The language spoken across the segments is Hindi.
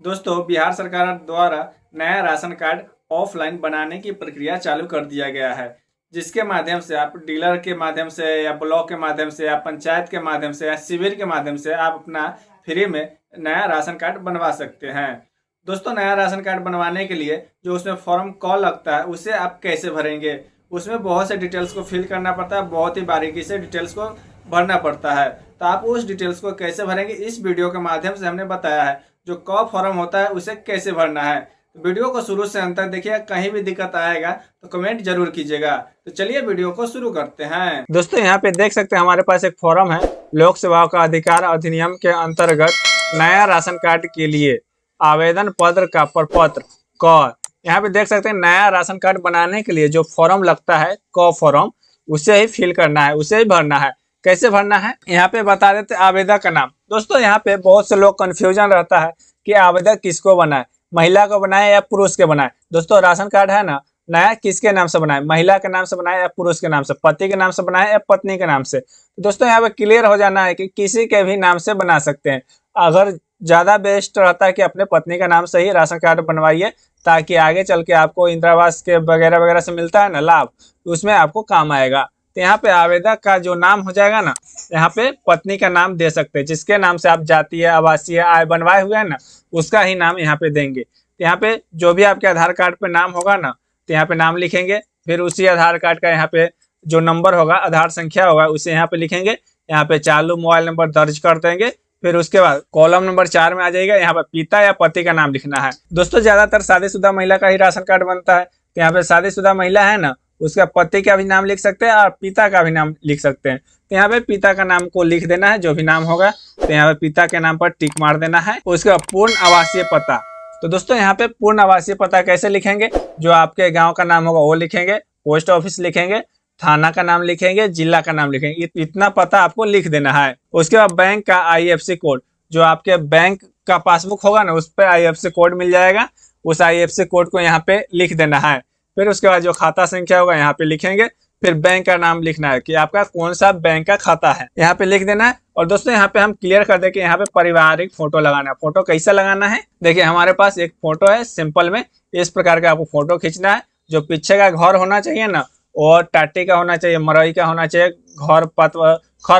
दोस्तों, बिहार सरकार द्वारा नया राशन कार्ड ऑफलाइन बनाने की प्रक्रिया चालू कर दिया गया है, जिसके माध्यम से आप डीलर के माध्यम से या ब्लॉक के माध्यम से या पंचायत के माध्यम से या शिविर के माध्यम से आप अपना फ्री में नया राशन कार्ड बनवा सकते हैं। दोस्तों, नया राशन कार्ड बनवाने के लिए जो उसमें फॉर्म कॉल लगता है उसे आप कैसे भरेंगे, उसमें बहुत से डिटेल्स को फिल करना पड़ता है, बहुत ही बारीकी से डिटेल्स को भरना पड़ता है। तो आप उस डिटेल्स को कैसे भरेंगे इस वीडियो के माध्यम से हमने बताया है। जो कॉ फॉर्म होता है उसे कैसे भरना है, तो वीडियो को शुरू से अंत तक देखिए। कहीं भी दिक्कत आएगा तो कमेंट जरूर कीजिएगा। तो चलिए वीडियो को शुरू करते हैं। दोस्तों, यहाँ पे देख सकते हैं हमारे पास एक फॉर्म है। लोक सेवाओं का अधिकार अधिनियम के अंतर्गत नया राशन कार्ड के लिए आवेदन पत्र का प्रपत्र क। यहाँ पे देख सकते हैं नया राशन कार्ड बनाने के लिए जो फॉर्म लगता है क फॉर्म, उसे ही फिल करना है, उसे ही भरना है। कैसे भरना है यहाँ पे बता देते। आवेदक का नाम। दोस्तों, यहाँ पे बहुत से लोग कंफ्यूजन रहता है कि आवेदक किसको बनाए, महिला को बनाए या पुरुष के बनाए। दोस्तों, राशन कार्ड है ना नया, किसके नाम से बनाए, महिला के नाम से बनाए या पुरुष के नाम से, पति के नाम से बनाए या पत्नी के नाम से। तो दोस्तों, यहाँ पे क्लियर हो जाना है कि किसी के भी नाम से बना सकते हैं। अगर ज्यादा बेस्ट रहता है कि अपने पत्नी का नाम से ही राशन कार्ड बनवाइए, ताकि आगे चल के आपको इंदिरा आवास के वगैरह वगैरह से मिलता है ना लाभ, उसमें आपको काम आएगा। तो यहाँ पे आवेदक का जो नाम हो जाएगा ना, यहाँ पे पत्नी का नाम दे सकते हैं। जिसके नाम से आप जातीय आवासीय आय बनवाए हुए हैं ना, उसका ही नाम यहाँ पे देंगे। तो यहाँ पे जो भी आपके आधार कार्ड पे नाम होगा ना, तो यहाँ पे नाम लिखेंगे। फिर उसी आधार कार्ड का यहाँ पे जो नंबर होगा, आधार संख्या होगा, उसे यहाँ पे लिखेंगे। यहाँ पे चालू मोबाइल नंबर दर्ज कर देंगे। फिर उसके बाद कॉलम नंबर 4 में आ जाएगा, यहाँ पे पिता या पति का नाम लिखना है। दोस्तों, ज्यादातर शादीशुदा महिला का ही राशन कार्ड बनता है। तो यहाँ पे शादीशुदा महिला है ना, उसका पति का भी नाम लिख सकते हैं और पिता का भी नाम लिख सकते हैं। तो यहाँ पे पिता का नाम को लिख देना है, जो भी नाम होगा। तो यहाँ पे पिता के नाम पर टिक मार देना है। उसके बाद पूर्ण आवासीय पता। तो दोस्तों, यहाँ पे पूर्ण आवासीय पता कैसे लिखेंगे, जो आपके गांव का नाम होगा वो लिखेंगे, पोस्ट ऑफिस लिखेंगे, थाना का नाम लिखेंगे, जिला का नाम लिखेंगे। इतना पता आपको लिख देना है। उसके बाद बैंक का IFSC कोड, जो आपके बैंक का पासबुक होगा ना, उस पर IFSC कोड मिल जाएगा। उस IFSC कोड को यहाँ पे लिख देना है। फिर उसके बाद जो खाता संख्या होगा यहाँ पे लिखेंगे। फिर बैंक का नाम लिखना है कि आपका कौन सा बैंक का खाता है, यहाँ पे लिख देना है। और दोस्तों, यहाँ पे हम क्लियर कर दें कि यहाँ पे पारिवारिक फोटो लगाना है। फोटो कैसा लगाना है, देखिए हमारे पास एक फोटो है सिंपल में। इस प्रकार का आपको फोटो खींचना है। जो पीछे का घर होना चाहिए ना, और टाटी का होना चाहिए, मरई का होना चाहिए, खर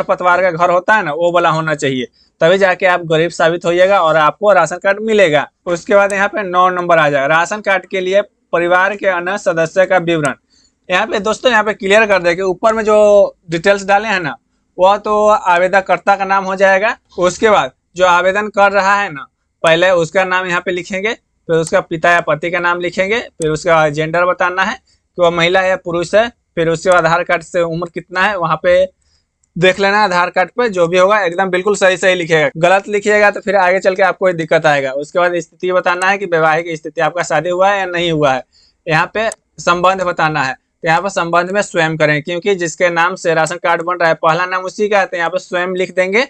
पतवार का घर होता है ना, वो वाला होना चाहिए। तभी जाके आप गरीब साबित होइएगा और आपको राशन कार्ड मिलेगा। उसके बाद यहाँ पे 9 नंबर आ जाएगा, राशन कार्ड के लिए परिवार के अन्य सदस्य का विवरण। यहाँ पे दोस्तों, यहाँ पे क्लियर कर देंगे। ऊपर में जो डिटेल्स डाले हैं ना, वह तो आवेदनकर्ता का नाम हो जाएगा। उसके बाद जो आवेदन कर रहा है ना, पहले उसका नाम यहाँ पे लिखेंगे। फिर उसका पिता या पति का नाम लिखेंगे। फिर उसका जेंडर बताना है कि वह महिला या पुरुष है। फिर उसके बाद आधार कार्ड से उम्र कितना है वहाँ पे देख लेना है। आधार कार्ड पे जो भी होगा एकदम बिल्कुल सही सही लिखिएगा। गलत लिखिएगा तो फिर आगे चल के आपको दिक्कत आएगा। उसके बाद स्थिति बताना है कि वैवाहिक स्थिति, आपका शादी हुआ है या नहीं हुआ है। यहाँ पे संबंध बताना है। तो यहाँ पर संबंध में स्वयं करें, क्योंकि जिसके नाम से राशन कार्ड बन रहा है पहला नाम उसी का है, तो यहाँ पे स्वयं लिख देंगे।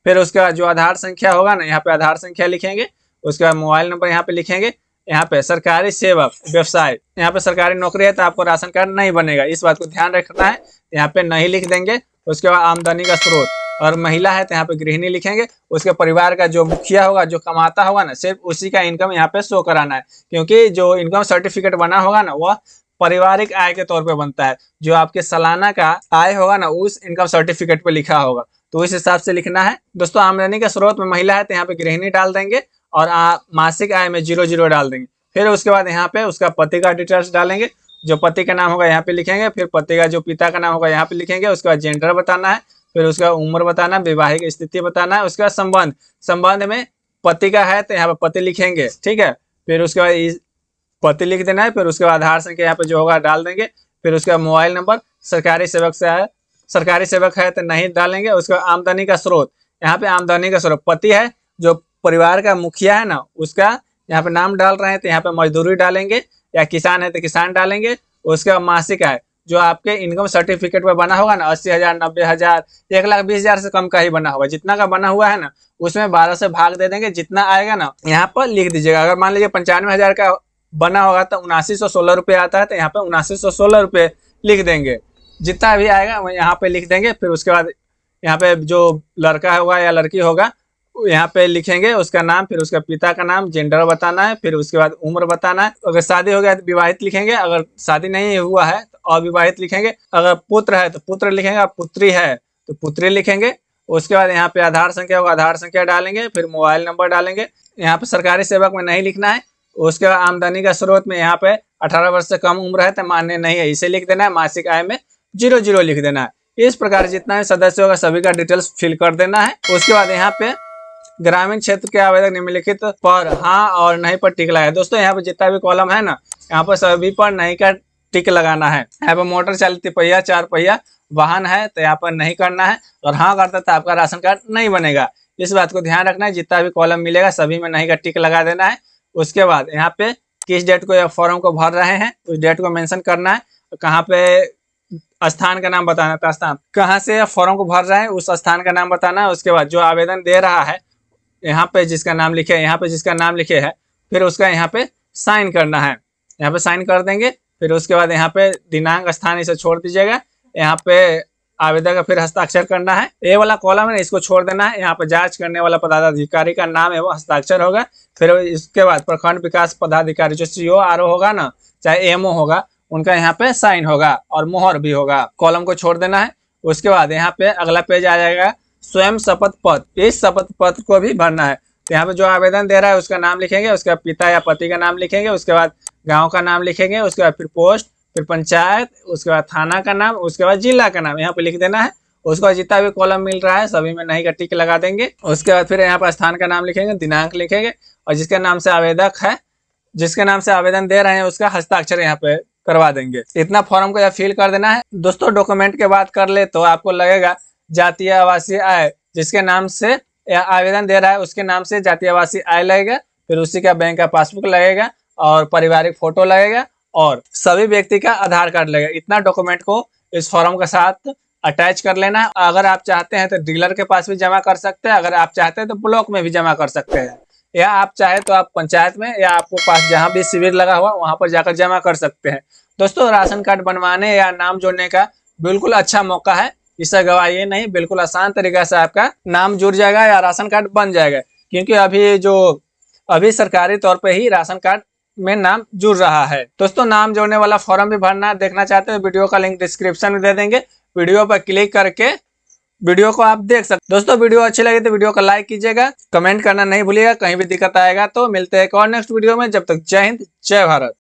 फिर उसके बाद जो आधार संख्या होगा ना, यहाँ पे आधार संख्या लिखेंगे। उसके बाद मोबाइल नंबर यहाँ पे लिखेंगे। यहाँ पे सरकारी सेवक व्यवसाय, यहाँ पे सरकारी नौकरी है तो आपको राशन कार्ड नहीं बनेगा, इस बात को ध्यान रखना है। यहाँ पे नहीं लिख देंगे। उसके बाद आमदनी का स्रोत, और महिला है तो यहाँ पे गृहिणी लिखेंगे। उसके परिवार का जो मुखिया होगा, जो कमाता होगा ना, सिर्फ उसी का इनकम यहाँ पे शो कराना है। क्योंकि जो इनकम सर्टिफिकेट बना होगा ना, वह पारिवारिक आय के तौर पे बनता है। जो आपके सालाना का आय होगा ना, उस इनकम सर्टिफिकेट पे लिखा होगा, तो इस हिसाब से लिखना है। दोस्तों, आमदनी का स्रोत में महिला है तो यहाँ पे गृहिणी डाल देंगे, और मासिक आय में 00 डाल देंगे। फिर उसके बाद यहाँ पे उसका पति का डिटेल्स डालेंगे। जो पति का नाम होगा यहाँ पे लिखेंगे। फिर पति का जो पिता का नाम होगा यहाँ पे लिखेंगे। उसके बाद जेंडर बताना है। फिर उसका उम्र बताना है, वैवाहिक स्थिति बताना है। उसके बाद संबंध में पति का है तो यहाँ पे पति लिखेंगे, ठीक है। फिर उसके बाद पति लिख देना है। फिर उसके बाद आधार संख्या यहाँ पे जो होगा डाल देंगे। फिर उसका मोबाइल नंबर, सरकारी सेवक से है, सरकारी सेवक है तो नहीं डालेंगे। उसका आमदनी का स्रोत, यहाँ पे आमदनी का स्रोत पति है, जो परिवार का मुखिया है ना, उसका यहाँ पे नाम डाल रहे हैं तो यहाँ पे मजदूरी डालेंगे, या किसान है तो किसान डालेंगे। उसका मासिक आय जो आपके इनकम सर्टिफिकेट पर बना होगा ना, 80,000, 90,000, 1,20,000 से कम का ही बना होगा। जितना का बना हुआ है ना, उसमें 12 से भाग दे देंगे। जितना आएगा ना यहाँ पर लिख दीजिएगा। अगर मान लीजिए 95,000 का बना होगा तो 7916 रुपये आता है, तो यहाँ पे 7916 रुपये लिख देंगे। जितना भी आएगा वो यहाँ पे लिख देंगे। फिर उसके बाद यहाँ पे जो लड़का होगा या लड़की होगा, यहाँ पे लिखेंगे उसका नाम, फिर उसका पिता का नाम, जेंडर बताना है, फिर उसके बाद उम्र बताना है। अगर शादी हो गया तो विवाहित लिखेंगे, अगर शादी नहीं हुआ है तो अविवाहित लिखेंगे। अगर पुत्र है तो पुत्र लिखेंगे, और पुत्री है तो पुत्री लिखेंगे। उसके बाद यहाँ पे आधार संख्या होगा, आधार संख्या डालेंगे, फिर मोबाइल नंबर डालेंगे। यहाँ पे सरकारी सेवक में नहीं लिखना है। उसके बाद आमदनी का स्रोत में यहाँ पे 18 वर्ष से कम उम्र है तो मान्य नहीं है, इसे लिख देना है। मासिक आय में 00 लिख देना है। इस प्रकार जितना भी सदस्य होगा सभी का डिटेल्स फिल कर देना है। उसके बाद यहाँ पे ग्रामीण क्षेत्र के आवेदक निम्नलिखित पर हाँ और नहीं पर टिक लगाए। दोस्तों यहाँ पे जितना भी कॉलम है ना, यहाँ पर सभी पर नहीं का टिक लगाना है। यहाँ पर मोटर चालित पहिया 4 पहिया वाहन है तो यहाँ पर नहीं करना है, और हाँ करता तो आपका राशन कार्ड नहीं बनेगा। इस बात को ध्यान रखना है। जितना भी कॉलम मिलेगा सभी में नहीं का टिक लगा देना है। उसके बाद यहाँ पे किस डेट को या फॉर्म को भर रहे हैं उस डेट को मेंशन करना है। कहाँ पे स्थान का नाम बताना था, स्थान कहाँ से फॉर्म को भर रहे हैं उस स्थान का नाम बताना है। उसके बाद जो आवेदन दे रहा है यहाँ पे जिसका नाम लिखे है, यहाँ पे जिसका नाम लिखे है, फिर उसका यहाँ पे साइन करना है। यहाँ पे साइन कर देंगे। फिर उसके बाद यहाँ पे दिनांक स्थान इसे छोड़ दीजिएगा। यहाँ पे आवेदक का फिर हस्ताक्षर करना है। ये वाला कॉलम है इसको छोड़ देना है। यहाँ पे जांच करने वाला पदाधिकारी का नाम है वो हस्ताक्षर होगा। फिर इसके बाद प्रखंड विकास पदाधिकारी जो CO RO होगा ना, चाहे AMO होगा, उनका यहाँ पे साइन होगा और मोहर भी होगा। कॉलम को छोड़ देना है। उसके बाद यहाँ पे अगला पेज आ जाएगा स्वयं शपथ पत्र। इस शपथ पत्र को भी भरना है। तो यहाँ पे जो आवेदन दे रहा है उसका नाम लिखेंगे, उसके बाद पिता या पति का नाम लिखेंगे, उसके बाद गाँव का नाम लिखेंगे, उसके बाद फिर पोस्ट, फिर पंचायत, उसके बाद थाना का नाम, उसके बाद जिला का नाम यहाँ पे लिख देना है। उसके बाद जितना भी कॉलम मिल रहा है सभी में नहीं का टिक लगा देंगे। उसके बाद फिर यहाँ पर स्थान का नाम लिखेंगे, दिनांक लिखेंगे, और जिसके नाम से आवेदक है, जिसके नाम से आवेदन दे रहे हैं उसका हस्ताक्षर यहाँ पे करवा देंगे। इतना फॉर्म को यहाँ फिल कर देना है। दोस्तों डॉक्यूमेंट के बात कर ले तो आपको लगेगा जातीय आवासीय आय, जिसके नाम से आवेदन दे रहा है उसके नाम से जातीय आवासीय आय लगेगा, फिर उसी का बैंक का पासबुक लगेगा, और पारिवारिक फोटो लगेगा, और सभी व्यक्ति का आधार कार्ड लगेगा। इतना डॉक्यूमेंट को इस फॉर्म के साथ अटैच कर लेना है। अगर आप चाहते हैं तो डीलर के पास भी जमा कर सकते हैं, अगर आप चाहते हैं तो ब्लॉक में भी जमा कर सकते हैं, या आप चाहे तो आप पंचायत में या आपको पास जहां भी शिविर लगा हुआ वहां पर जाकर जमा कर सकते हैं। दोस्तों राशन कार्ड बनवाने या नाम जोड़ने का बिल्कुल अच्छा मौका है। इसे गवाइए नहीं, बिल्कुल आसान तरीके से आपका नाम जुड़ जाएगा या राशन कार्ड बन जाएगा। क्योंकि अभी सरकारी तौर पे ही राशन कार्ड में नाम जुड़ रहा है। दोस्तों नाम जोड़ने वाला फॉर्म भी भरना देखना चाहते हो, वीडियो का लिंक डिस्क्रिप्शन में दे देंगे। वीडियो पर क्लिक करके वीडियो को आप देख सकते। दोस्तों वीडियो अच्छी लगी तो वीडियो को लाइक कीजिएगा, कमेंट करना नहीं भूलिएगा। कहीं भी दिक्कत आएगा तो मिलते हैं एक और नेक्स्ट वीडियो में। जब तक जय हिंद, जय भारत।